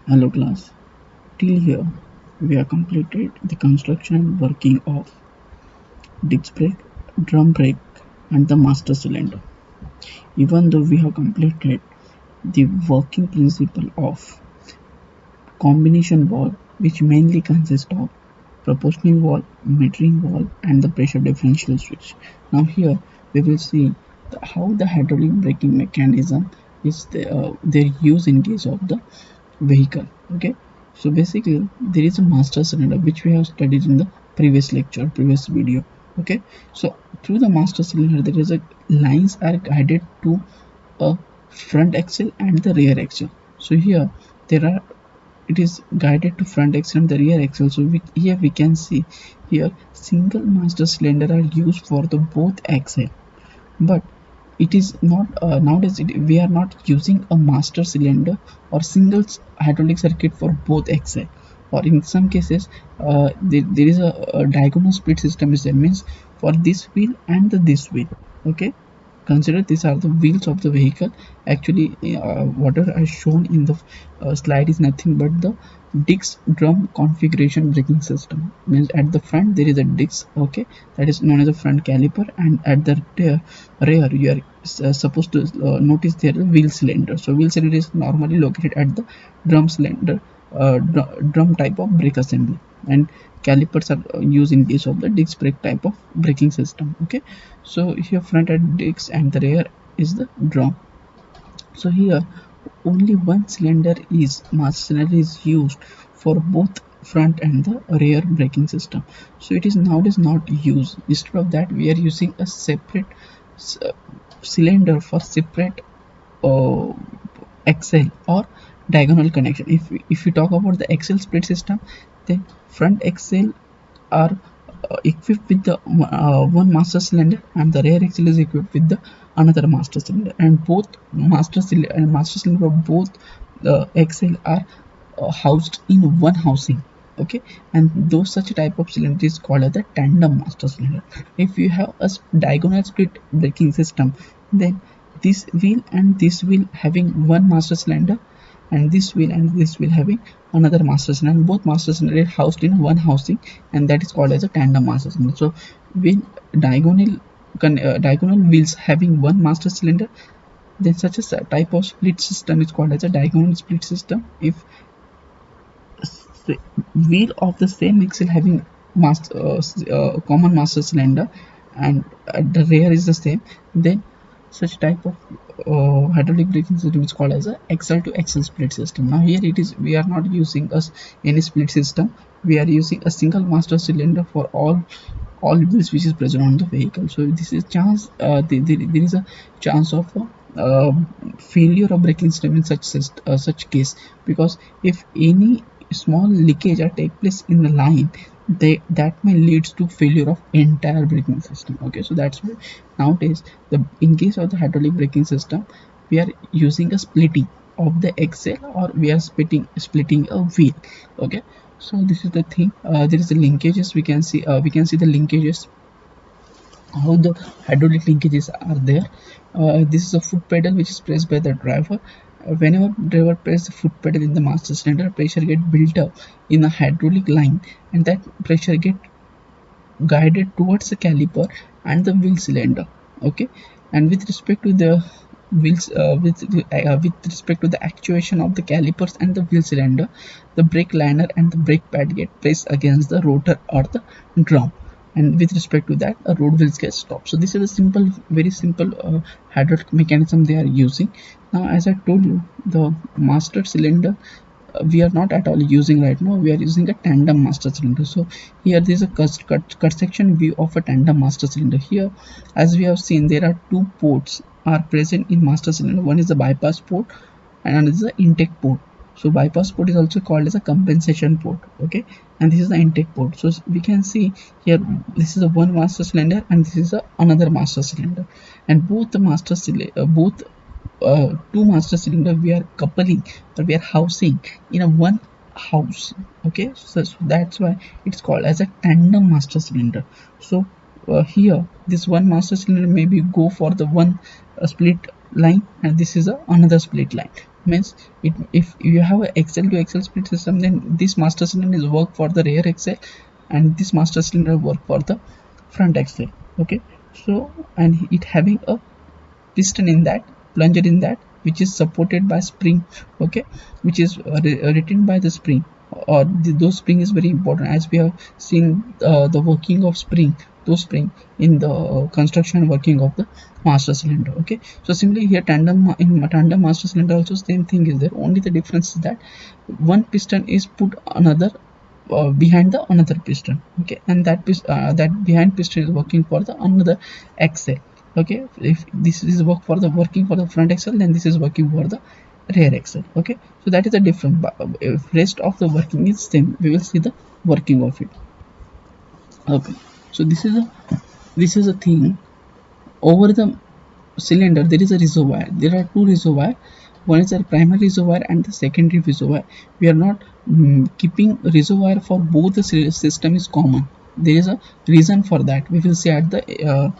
Hello class, till here we have completed the construction and working of disc brake, drum brake and the master cylinder. Even though we have completed the working principle of combination valve, which mainly consists of proportioning valve, metering valve and the pressure differential switch. Now here we will see how the hydraulic braking mechanism is their use in case of the vehicle. Okay, so basically there is a master cylinder which we have studied in the previous lecture, previous video. Okay, so through the master cylinder there is a lines are guided to a front axle and the rear axle. So here there are, it is guided to front axle and the rear axle. So here we can see here single master cylinder are used for the both axle, but it is not nowadays we are not using a master cylinder or single hydraulic circuit for both axle, or in some cases there is a diagonal split system is there, means for this wheel and this wheel. Okay, consider these are the wheels of the vehicle. Actually whatever I shown in the slide is nothing but the disc drum configuration braking system, means at the front there is a disc, okay, that is known as a front caliper, and at the rear you are supposed to notice there is wheel cylinder. So wheel cylinder is normally located at the drum cylinder, drum type of brake assembly, and calipers are used in case of the disc brake type of braking system. Okay, so here front at disc and the rear is the drum. So here only one cylinder is master cylinder is used for both front and the rear braking system. So it is nowadays not used. Instead of that we are using a separate cylinder for separate uh, axle or diagonal connection. If you talk about the axle split system, then front axle are equipped with the one master cylinder and the rear axle is equipped with the another master cylinder, and both master cylinder of both axle are housed in one housing. Okay, and those such type of cylinder is called as the tandem master cylinder. If you have a diagonal split braking system, then this wheel and this wheel having one master cylinder, and this wheel and this wheel having another master cylinder, and both master cylinder are housed in one housing, and that is called as a tandem master cylinder. So when diagonal wheels having one master cylinder, then such a type of split system is called as a diagonal split system. If wheel of the same axle having common master cylinder and the rear is the same, then such type of hydraulic braking system is called as a axle to axle split system. Now here it is, we are not using any split system, we are using a single master cylinder for all wheels which is present on the vehicle. So this is chance there is a chance of uh, failure of braking system in such case, because if any small leakage or take place in the line, that may leads to failure of entire braking system. Okay, so that's why nowadays in case of the hydraulic braking system we are using a splitting of the axle, or we are splitting a wheel. Okay, so this is the thing. There is the linkages, we can see the linkages, how the hydraulic linkages are there. This is a foot pedal which is pressed by the driver. Whenever driver press the foot pedal in the master cylinder, pressure get built up in the hydraulic line, and that pressure get guided towards the caliper and the wheel cylinder. Okay, and with respect to the wheels with respect to the actuation of the calipers and the wheel cylinder, the brake liner and the brake pad get pressed against the rotor or the drum, and with respect to that a road wheels get stopped. So this is a simple, very simple hydraulic mechanism they are using. Now as I told you, the master cylinder we are not at all using right now, we are using a tandem master cylinder. So here there is a cut section view of a tandem master cylinder. Here as we have seen, there are two ports are present in master cylinder. One is the bypass port and another is the intake port. So bypass port is also called as a compensation port. Okay, and this is the intake port. So we can see here this is a one master cylinder and this is another master cylinder, and both the master cylinder both two master cylinder we are coupling, or we are housing in a one house. Okay, so that's why it's called as a tandem master cylinder. So here this one master cylinder maybe go for the one split line, and this is another split line. means if you have a axle to axle split system, then this master cylinder is work for the rear axle and this master cylinder work for the front axle. Okay, so and it having a piston in that, plunger in that, which is supported by spring. Okay, which is retained by the spring, or those spring is very important, as we have seen the working of spring, those spring in the construction working of the master cylinder. Okay, so similarly here in tandem master cylinder also same thing is there, only the difference is that one piston is put another behind the another piston. Okay, and that behind piston is working for the another axle. Okay, if this is working for the front axle, then this is working for the rear axle. Okay, so that is the difference, but if rest of the working is same, we will see the working of it. Okay, so this is a thing. Over the cylinder there is a reservoir, there are two reservoir, one is a primary reservoir and the secondary reservoir. We are not keeping reservoir for both the system is common. There is a reason for that, we will see at the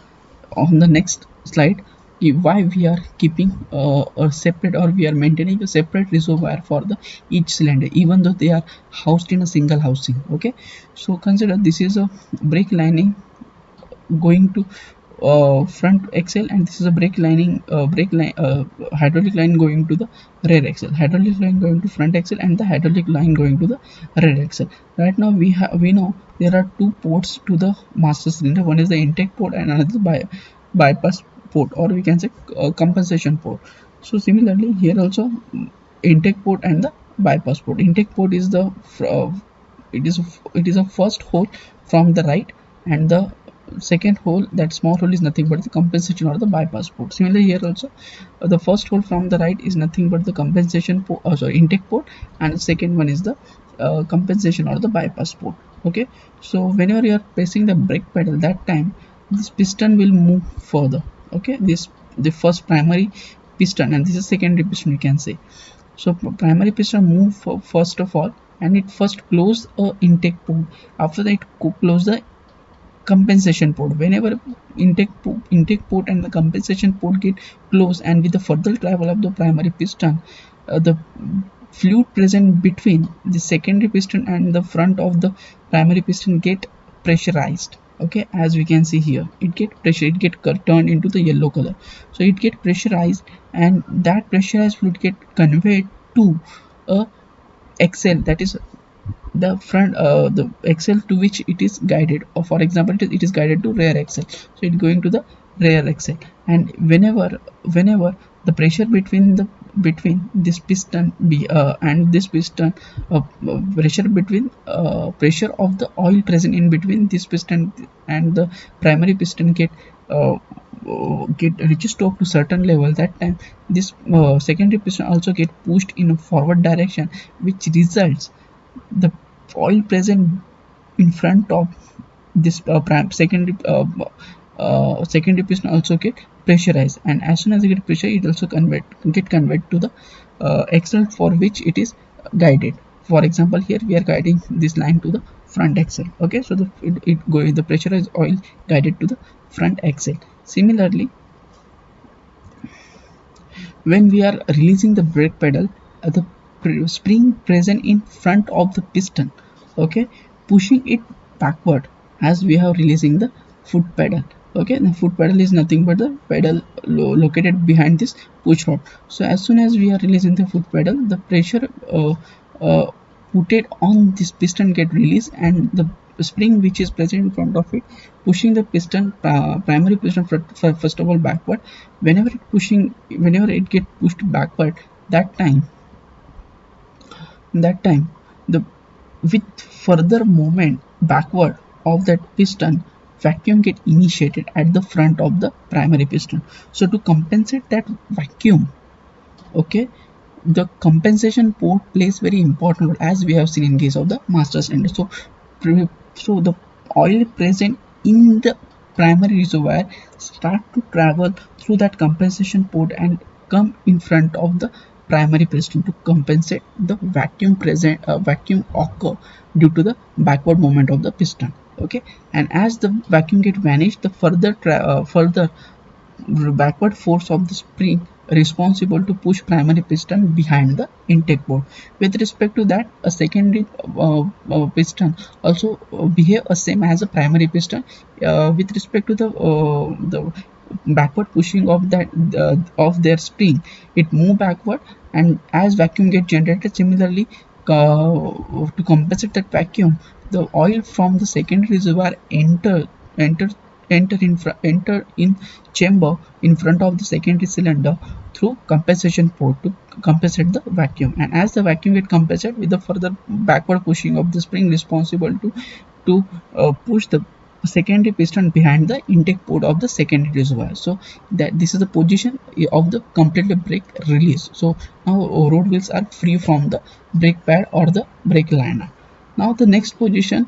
on the next slide why we are keeping a separate, or we are maintaining a separate reservoir for the each cylinder even though they are housed in a single housing. Okay, so consider this is a brake lining going to front axle, and this is a hydraulic line going to the rear axle, hydraulic line going to front axle, and the hydraulic line going to the rear axle. Right now we know there are two ports to the master cylinder, one is the intake port and another bypass port, or we can say compensation port. So similarly here also intake port and the bypass port. Intake port is the it is a first hole from the right, and the second hole, that small hole, is nothing but the compensation or the bypass port. Similarly here also the first hole from the right is nothing but the compensation port, intake port, and the second one is the compensation or the bypass port. Okay, so whenever you are pressing the brake pedal, that time this piston will move further. Okay, this the first primary piston and this is secondary piston, you can say. So primary piston move first of all, and it first close a intake port, after that it close the compensation port. Whenever intake port and the compensation port get closed, and with the further travel of the primary piston, the fluid present between the secondary piston and the front of the primary piston get pressurized. Okay, as we can see here, it get pressure, it get turned into the yellow color, so it get pressurized, and that pressurized fluid get conveyed to a axle, that is the front the axle to which it is guided, or for example it is guided to rear axle, so it going to the rear axle. And whenever the pressure between this piston and this piston pressure between pressure of the oil present in between this piston and the primary piston get reaches to up to certain level, that time this secondary piston also get pushed in a forward direction, which results the oil present in front of this secondary piston also get pressurized, and as soon as it get pressure, it also get convert to the axle for which it is guided. For example, here we are guiding this line to the front axle. Okay, so the pressurized oil guided to the front axle. Similarly, when we are releasing the brake pedal, the spring present in front of the piston, okay, pushing it backward as we have releasing the foot pedal. Okay, the foot pedal is nothing but the pedal located behind this push rod. So as soon as we are releasing the foot pedal, the pressure uh, put it on this piston get released, and the spring which is present in front of it pushing the piston primary piston first of all backward. Whenever it get pushed backward, that time the with further movement backward of that piston, vacuum get initiated at the front of the primary piston. So to compensate that vacuum, okay, the compensation port plays very important role, as we have seen in case of the master cylinder. So the oil present in the primary reservoir start to travel through that compensation port and come in front of the primary piston to compensate the vacuum occur due to the backward movement of the piston. Okay, and as the vacuum get vanished, the further backward force of the spring responsible to push primary piston behind the intake port. With respect to that, a secondary piston also behave the same as a primary piston. With respect to the backward pushing of that of their spring, it move backward, and as vacuum get generated, similarly to compensate that vacuum, the oil from the secondary reservoir enter enter in chamber in front of the secondary cylinder through compensation port to compensate the vacuum. And as the vacuum get compensated with the further backward pushing of the spring responsible to push the secondary piston behind the intake port of the secondary reservoir. So that this is the position of the completely brake release. So now road wheels are free from the brake pad or the brake liner. Now the next position.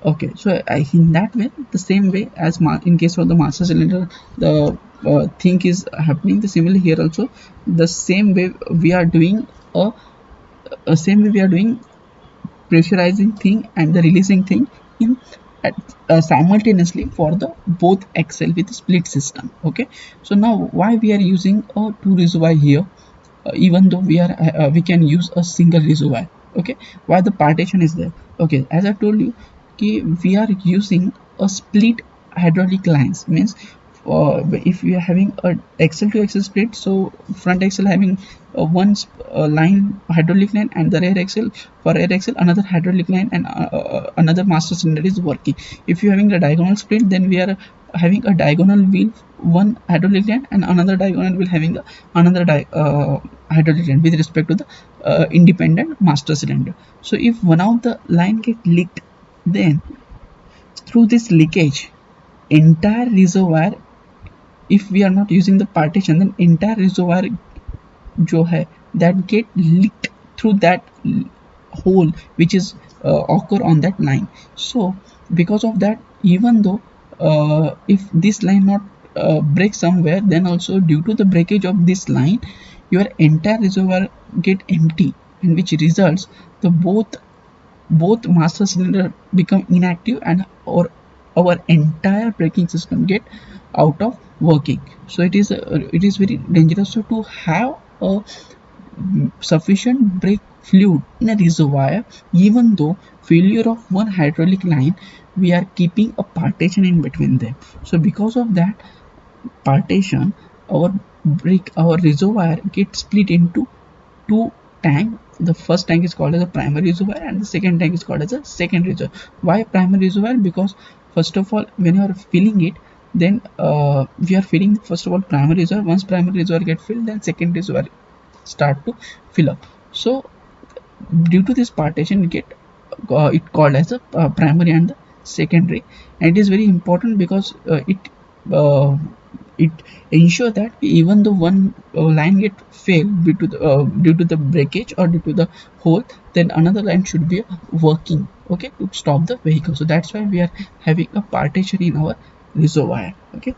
Okay, so in that way, the same way as in case of the master cylinder, the thing is happening. The similarly here also, the same way we are doing pressurizing thing and the releasing thing in simultaneously for the both axle with split system. Okay, so now why we are using a two reservoir here, even though we can use a single reservoir. Okay, why the partition is there? Okay, as I told you, we are using a split hydraulic lines, means if we are having a axle to axle split, so front axle having one line hydraulic line, and the rear axle, for rear axle another hydraulic line, and another master cylinder is working. If you are having the diagonal split, then we are having a diagonal wheel, one hydraulic line, and another diagonal wheel having another hydraulic line with respect to the independent master cylinder. So if one of the line get leaked, then through this leakage, entire reservoir, if we are not using the partition, then entire reservoir जो है that get leaked through that hole which is occur on that line. So because of that, even though if this line not break somewhere, then also due to the breakage of this line, your entire reservoir get empty, and which results the both master cylinder become inactive, and our entire braking system get out of working. So it is very dangerous. So to have a sufficient brake fluid in a reservoir, even though failure of one hydraulic line, we are keeping a partition in between them. So because of that partition, our reservoir gets split into two tank. The first tank is called as a primary reservoir, and the second tank is called as a secondary reservoir. Why primary reservoir? Because first of all, when you are filling it, then we are filling first of all primary reservoir. Once primary reservoir get filled, then secondary reservoir start to fill up. So due to this partition, it called as a primary and the secondary, and it is very important because it ensure that even though one line get failed due to the breakage or due to the hole, then another line should be working, okay, to stop the vehicle. So that's why we are having a partition in our reservoir. Okay,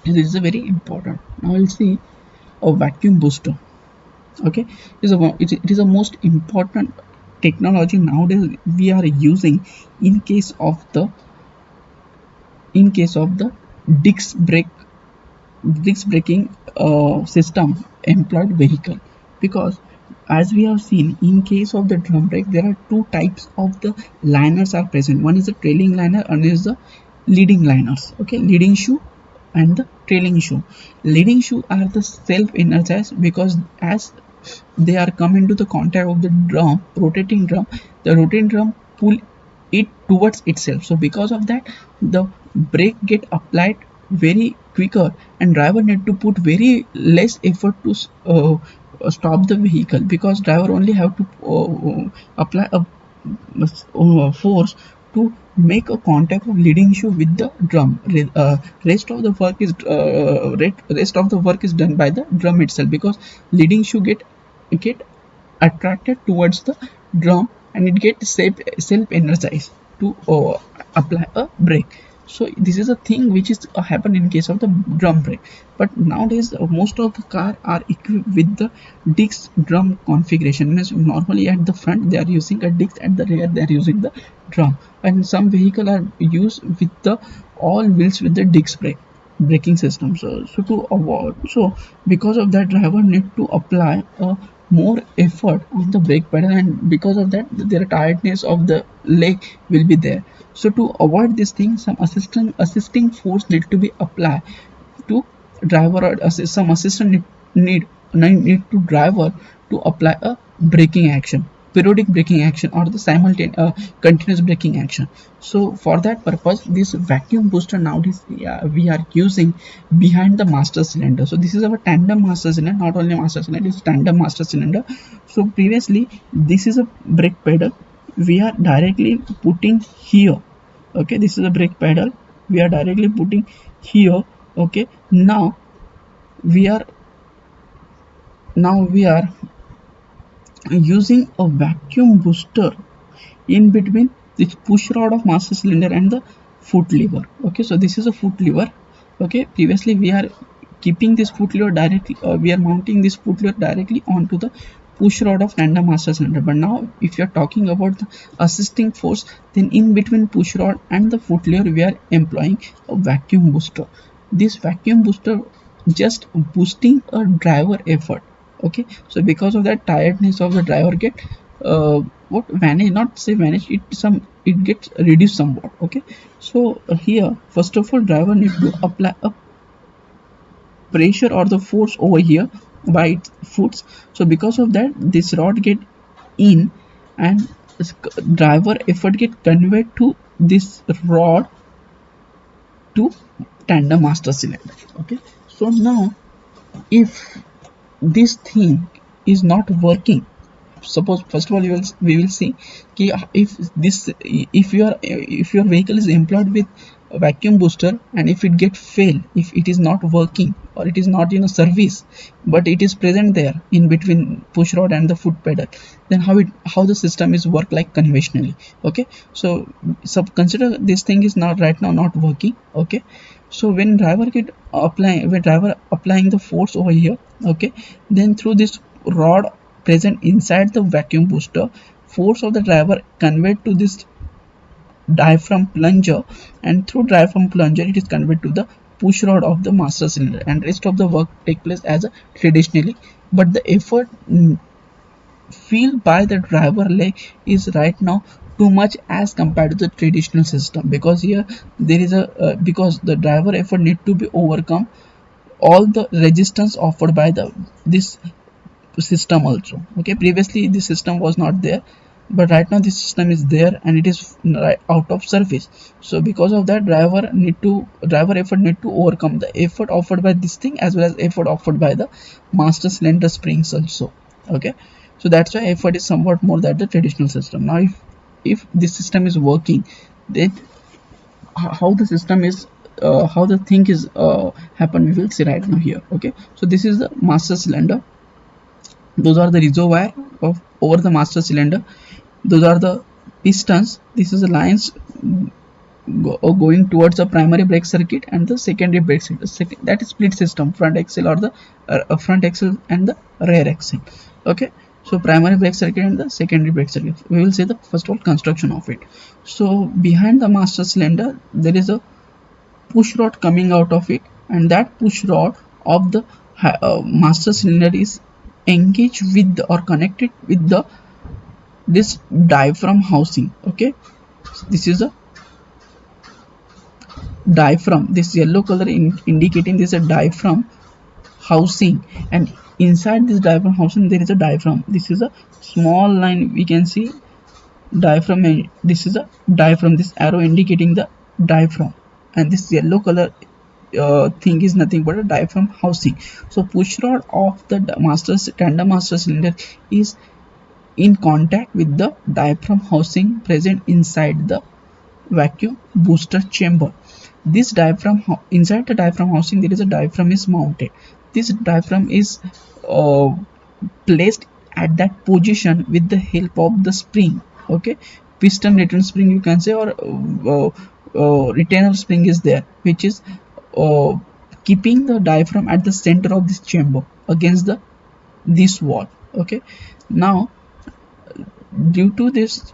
and this is a very important. Now we'll see a vacuum booster. Okay, it is a most important technology nowadays we are using in case of the disc braking system employed vehicle, because as we have seen, in case of the drum brake, there are two types of the liners are present. One is the trailing liner, and is the leading liners. Okay, leading shoe and the trailing shoe. Leading shoe are the self-energized, because as they are come into the contact of the drum, rotating drum, the rotating drum pull it towards itself. So because of that, the brake get applied very quicker, and driver need to put very less effort to stop the vehicle, because driver only have to apply a force to make a contact of leading shoe with the drum. Rest of the work is done by the drum itself, because leading shoe get attracted towards the drum, and it gets self-energized to apply a brake. So this is a thing which is happen in case of the drum brake. But nowadays most of the car are equipped with the disc drum configuration. Means normally at the front they are using a disc, at the rear they are using the drum, and some vehicle are used with the all wheels with the disc brake. braking system. So to avoid, so because of that, driver need to apply a more effort on the brake pedal, and because of that their tiredness of the leg will be there. So to avoid this thing, some assisting force need to be applied to driver, or some assistant need to driver to apply a braking action, periodic braking action, or the simultaneous continuous braking action. So for that purpose, this vacuum booster nowadays, we are using behind the master cylinder. So this is our tandem master cylinder, not only master cylinder, it's tandem master cylinder. So previously this is a brake pedal, we are directly putting here. Okay, this is a brake pedal, we are directly putting here. Okay, now we are using a vacuum booster in between this push rod of master cylinder and the foot lever. Okay, so this is a foot lever. Okay, previously we are keeping this foot lever directly, we are mounting this foot lever directly onto the push rod of tandem master cylinder. But now if you are talking about the assisting force, then in between push rod and the foot lever we are employing a vacuum booster. This vacuum booster just boosting a driver effort. Okay, so because of that, tiredness of the driver get what vanish, not say vanish, it gets reduced somewhat. Okay, so here first of all driver need to apply a pressure or the force over here by its foot. So because of that, this rod get in, and driver effort get conveyed to this rod to tandem master cylinder. Okay, so now if this thing is not working, suppose first of all we will see if your vehicle is employed with a vacuum booster, and if it get fail, if it is not working or it is not in a service, but it is present there in between push rod and the foot pedal, then how the system is work like conventionally. Okay, so consider this thing is not right now not working. Okay, so when driver applying the force over here, okay, then through this rod present inside the vacuum booster, force of the driver conveyed to this diaphragm plunger, and through diaphragm plunger it is conveyed to the push rod of the master cylinder, and rest of the work take place as a traditionally. But the effort feel by the driver leg is right now too much as compared to the traditional system, because here there is a because the driver effort need to be overcome all the resistance offered by this system also. Okay, previously this system was not there, but right now this system is there and it is right out of service. So because of that, driver effort need to overcome the effort offered by this thing as well as effort offered by the master cylinder springs also. Okay, so that's why effort is somewhat more than the traditional system. Now if this system is working, then how the system is how the thing is happen, we will see right now here. Okay, so this is the master cylinder, those are the reservoir of over the master cylinder, those are the pistons, this is the lines going towards the primary brake circuit and the secondary brake circuit, that is split system, front axle or the front axle and the rear axle. Okay, so primary brake circuit and the secondary brake circuit, we will see the first of all construction of it. So behind the master cylinder there is a push rod coming out of it, and that push rod of the master cylinder is engaged with or connected with this diaphragm housing. Okay, this is a diaphragm, this yellow color indicating this is a diaphragm housing, and inside this diaphragm housing there is a diaphragm. This is a small line we can see diaphragm, and this is a diaphragm, this arrow indicating the diaphragm, and this yellow color thing is nothing but a diaphragm housing. So push rod of the tandem master cylinder is in contact with the diaphragm housing present inside the vacuum booster chamber. This diaphragm inside the diaphragm housing there is a diaphragm is mounted. This diaphragm is placed at that position with the help of the spring. Okay, piston return spring you can say, or retainer spring is there, which is keeping the diaphragm at the center of this chamber against this wall. Okay, now due to this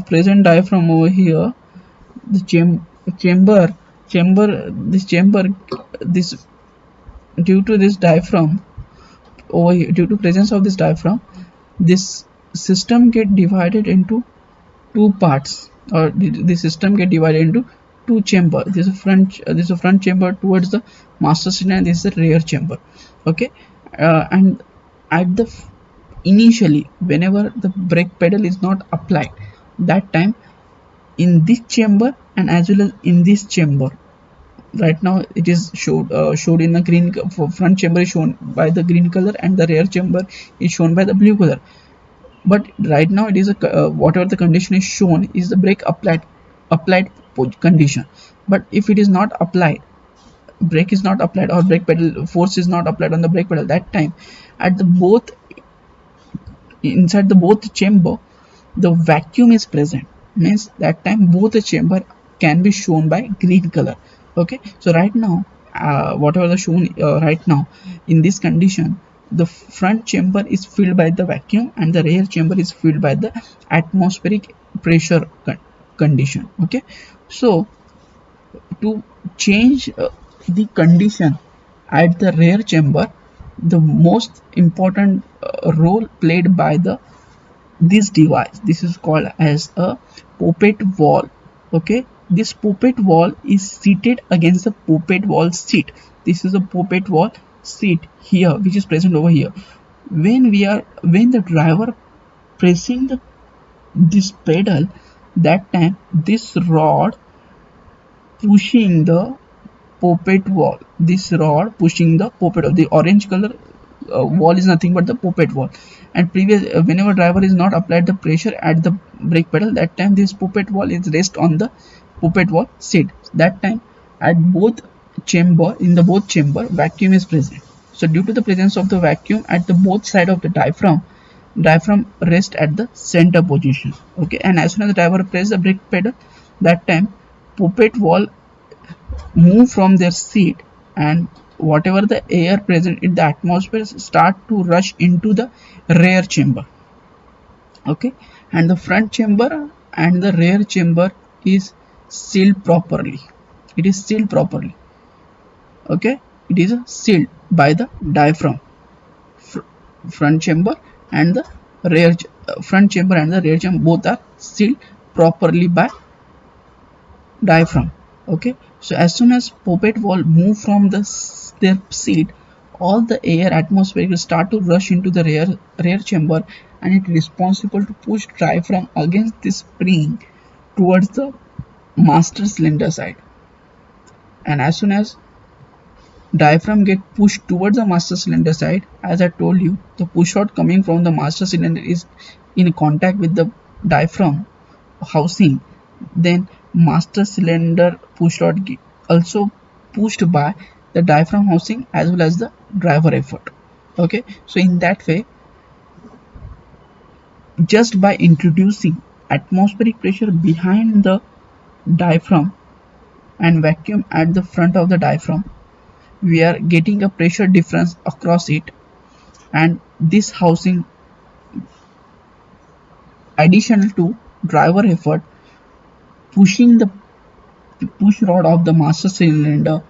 present diaphragm over here, the chamber this due to this diaphragm over here, due to presence of this diaphragm, this system get divided into two parts, or the system get divided into two chamber. This is a front chamber towards the master cylinder, and this is the rear chamber. Okay, and at the initially, whenever the brake pedal is not applied, that time in this chamber and as well as in this chamber, right now it is showed in the green. Front chamber is shown by the green color and the rear chamber is shown by the blue color. But right now it is a whatever the condition is shown is the brake applied condition. But if it is not applied, brake is not applied, or brake pedal force is not applied on the brake pedal, that time at the both inside the both chamber the vacuum is present, means that time both the chamber can be shown by green color. Okay, so right now whatever the shown right now in this condition, the front chamber is filled by the vacuum and the rear chamber is filled by the atmospheric pressure condition. Okay, so to change the condition at the rear chamber, the most important role played by this device, this is called as a poppet valve. Okay, this poppet valve is seated against the poppet valve seat. This is a poppet valve seat here, which is present over here. When the driver pressing this pedal, that time this rod pushing the poppet valve, this rod pushing the poppet valve, the orange color wall is nothing but the poppet valve. And whenever driver is not applied the pressure at the brake pedal, that time this poppet valve is rest on the poppet valve seat. That time at both chamber, in the both chamber, vacuum is present. So due to the presence of the vacuum at the both side of the diaphragm rest at the center position. Okay, and as soon as the driver press the brake pedal, that time poppet valve move from their seat, and whatever the air present in the atmosphere start to rush into the rear chamber. Okay, and the front chamber and the rear chamber is sealed properly. It is sealed properly. Okay, it is sealed by the diaphragm. Front chamber and the rear front chamber and the rear chamber both are sealed properly by diaphragm. Okay, so as soon as poppet valve move from their seat, all the air atmosphere will start to rush into the rear chamber, and it is responsible to push diaphragm against this spring towards the master cylinder side. And as soon as diaphragm get pushed towards the master cylinder side, as I told you, the push rod coming from the master cylinder is in contact with the diaphragm housing, then master cylinder push rod also pushed by the diaphragm housing as well as the driver effort. Okay, so in that way, just by introducing atmospheric pressure behind the diaphragm and vacuum at the front of the diaphragm, we are getting a pressure difference across it, and this housing additional to driver effort pushing the push rod of the master cylinder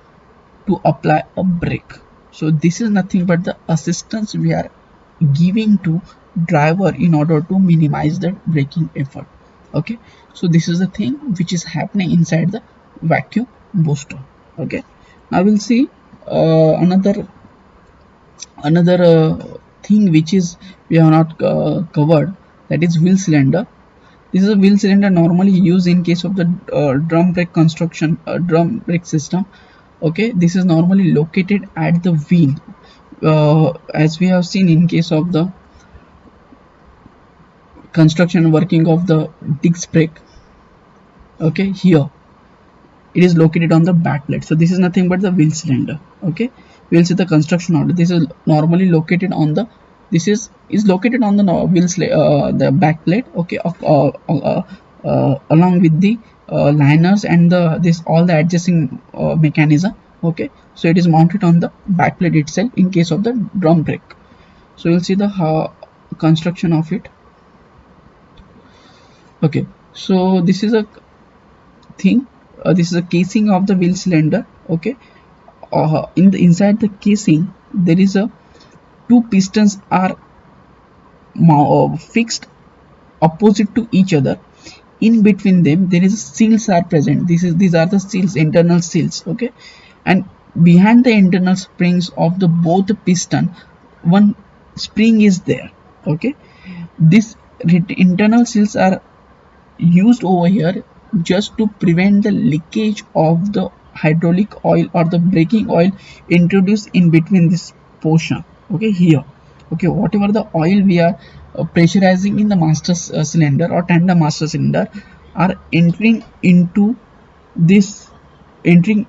to apply a brake. So this is nothing but the assistance we are giving to driver in order to minimize the braking effort. Okay, so this is the thing which is happening inside the vacuum booster. Okay, now we'll see another thing which is we have not covered, that is wheel cylinder. This is a wheel cylinder normally used in case of the drum brake construction, drum brake system. Okay, this is normally located at the wheel, as we have seen in case of the construction working of the disc brake. Okay, here it is located on the back plate. So this is nothing but the wheel cylinder. Okay, we will see the construction order. This is normally located on the located on the wheels the back plate. Okay, along with the liners and all the adjusting mechanism. Okay, so it is mounted on the back plate itself in case of the drum brake. So we'll see the construction of it. Okay, so this is a thing this is a casing of the wheel cylinder. Okay, in the inside the casing there is a two pistons are fixed opposite to each other. In between them there is seals are present. These are the seals, internal seals. Okay, and behind the internal springs of the both piston, one spring is there. Okay, this internal seals are used over here just to prevent the leakage of the hydraulic oil or the braking oil introduced in between this portion. Okay, here. Okay, whatever the oil we are pressurizing in the master cylinder or tandem master cylinder are entering into this, entering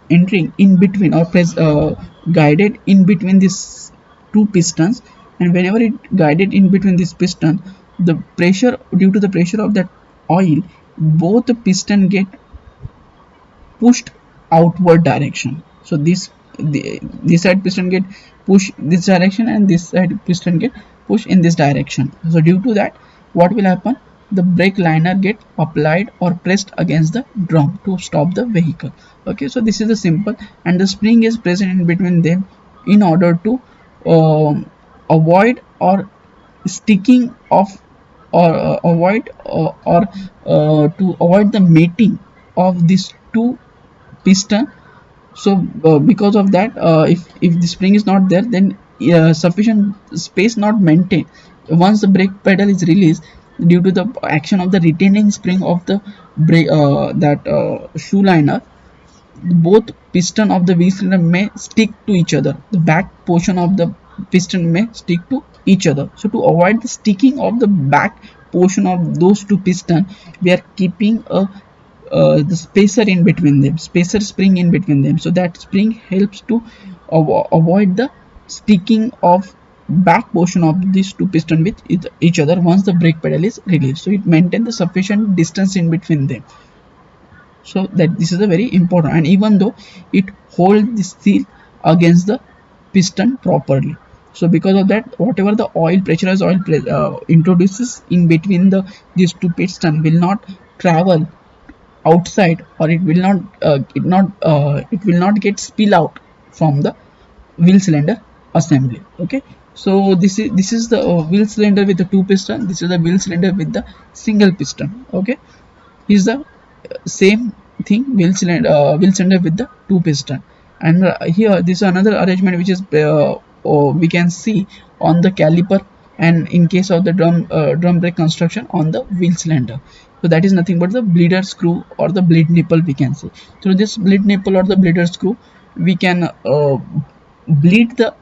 in between or guided in between these two pistons. And whenever it guided in between this piston, the pressure, due to the pressure of that oil, both the piston get pushed outward direction. So this side piston get pushed this direction and this side piston get pushed in this direction. So due to that, what will happen? The brake liner get applied or pressed against the drum to stop the vehicle. Okay, so this is the simple, and the spring is present in between them in order to avoid or sticking of or to avoid the mating of these two piston. So because of that, if the spring is not there, then sufficient space not maintained. Once the brake pedal is released, due to the action of the retaining spring of the brake shoe liner, both piston of the wheel cylinder may stick to each other. The back portion of the piston may stick to each other. So to avoid the sticking of the back portion of those two piston, we are keeping a the spacer in between them, spacer spring in between them. So that spring helps to avoid the sticking of back portion of these two piston with each other once the brake pedal is released. So it maintains the sufficient distance in between them. So that this is a very important, and even though it holds the seal against the piston properly. So because of that, whatever the oil, pressurized oil introduces in between these two piston will not travel outside, or it will not get spill out from the wheel cylinder assembly. Okay, so this is the wheel cylinder with the two piston. This is the wheel cylinder with the single piston. Okay, is the same thing, wheel cylinder with the two piston. And here this is another arrangement which is we can see on the caliper, and in case of the drum brake construction on the wheel cylinder. So that is nothing but the bleeder screw or the bleed nipple, we can say. Through this bleed nipple or the bleeder screw, we can bleed the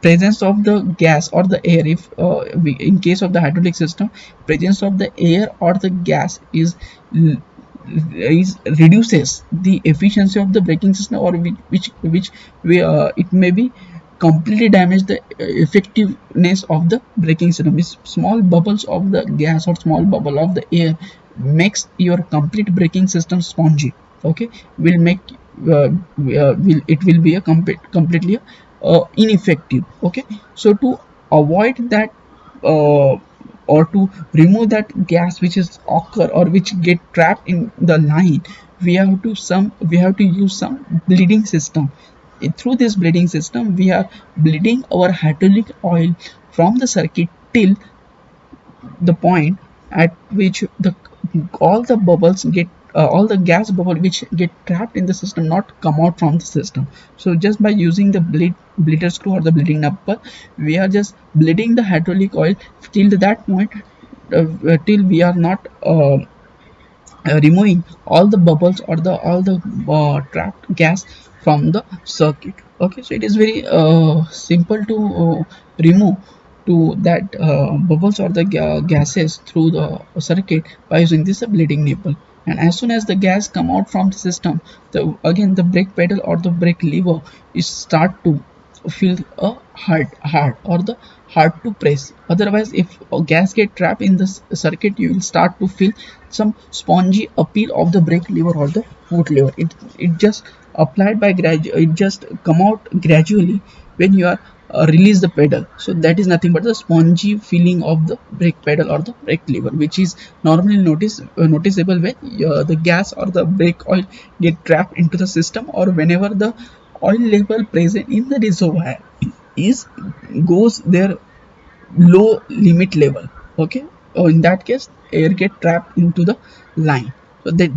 presence of the gas or the air. If in case of the hydraulic system, presence of the air or the gas is reduces the efficiency of the braking system, or which it may be completely damage the effectiveness of the braking system. Is small bubbles of the gas or small bubble of the air makes your complete braking system spongy. Okay, will make it will be a completely ineffective. Okay, so to avoid that or to remove that gas which is occur or which get trapped in the line, we have to use some bleeding system. Through this bleeding system, we are bleeding our hydraulic oil from the circuit till the point at which all the bubbles get all the gas bubble which get trapped in the system not come out from the system. So just by using the bleeder screw or the bleeding nipple, we are just bleeding the hydraulic oil till that point, till we are not removing all the bubbles or all the trapped gas from the circuit. Okay, so it is very simple to remove to that bubbles or the gases through the circuit by using this bleeding nipple. And as soon as the gas come out from the system, again the brake pedal or the brake lever is start to feel a hard or the hard to press. Otherwise, if gas get trapped in the circuit, you will start to feel some spongy appeal of the brake lever or the foot lever. It just applied by it just come out gradually when you are release the pedal. So that is nothing but the spongy feeling of the brake pedal or the brake lever, which is normally noticeable when the gas or the brake oil get trapped into the system, or whenever the oil level present in the reservoir is goes their low limit level. Okay, or in that case air get trapped into the line. So that